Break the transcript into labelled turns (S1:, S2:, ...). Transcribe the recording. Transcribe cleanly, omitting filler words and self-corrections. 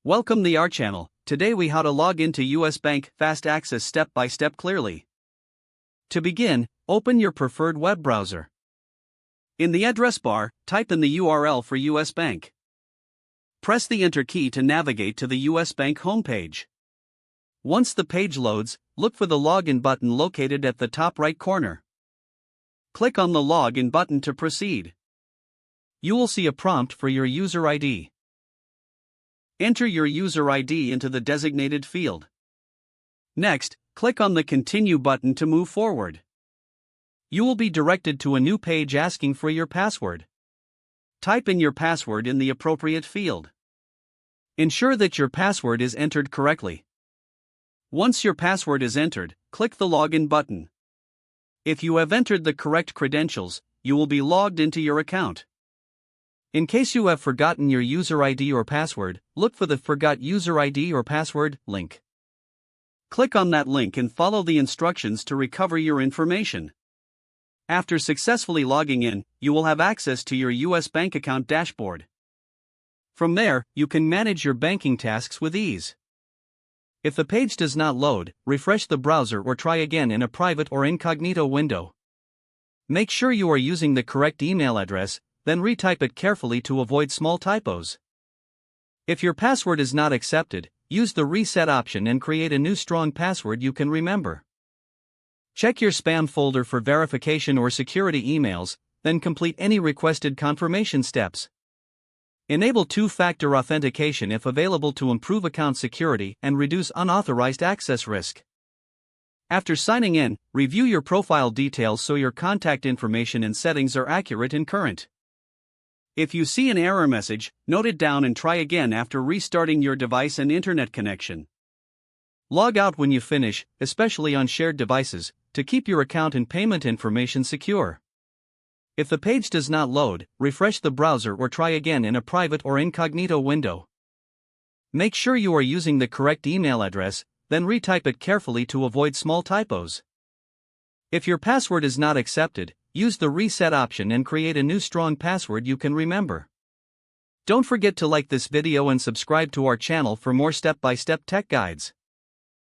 S1: Welcome to our channel. Today we how to log into US Bank Fast Access step by step clearly. To begin, open your preferred web browser. In the address bar, type in the URL for US Bank. Press the Enter key to navigate to the US Bank homepage. Once the page loads, look for the Login button located at the top right corner. Click on the Login button to proceed. You will see a prompt for your user ID. Enter your user ID into the designated field. Next, click on the Continue button to move forward. You will be directed to a new page asking for your password. Type in your password in the appropriate field. Ensure that your password is entered correctly. Once your password is entered, click the Login button. If you have entered the correct credentials, you will be logged into your account. In case you have forgotten your user ID or password, look for the Forgot User ID or Password link. Click on that link and follow the instructions to recover your information. After successfully logging in, you will have access to your US Bank account dashboard. From there, you can manage your banking tasks with ease. If the page does not load, refresh the browser or try again in a private or incognito window. Make sure you are using the correct email address, then retype it carefully to avoid small typos. If your password is not accepted, use the Reset option and create a new strong password you can remember. Check your spam folder for verification or security emails, then complete any requested confirmation steps. Enable two-factor authentication if available to improve account security and reduce unauthorized access risk. After signing in, review your profile details so your contact information and settings are accurate and current. If you see an error message, note it down and try again after restarting your device and internet connection. Log out when you finish, especially on shared devices, to keep your account and payment information secure. If the page does not load, refresh the browser or try again in a private or incognito window. Make sure you are using the correct email address, then retype it carefully to avoid small typos. If your password is not accepted, use the Reset option and create a new strong password you can remember. Don't forget to like this video and subscribe to our channel for more step-by-step tech guides.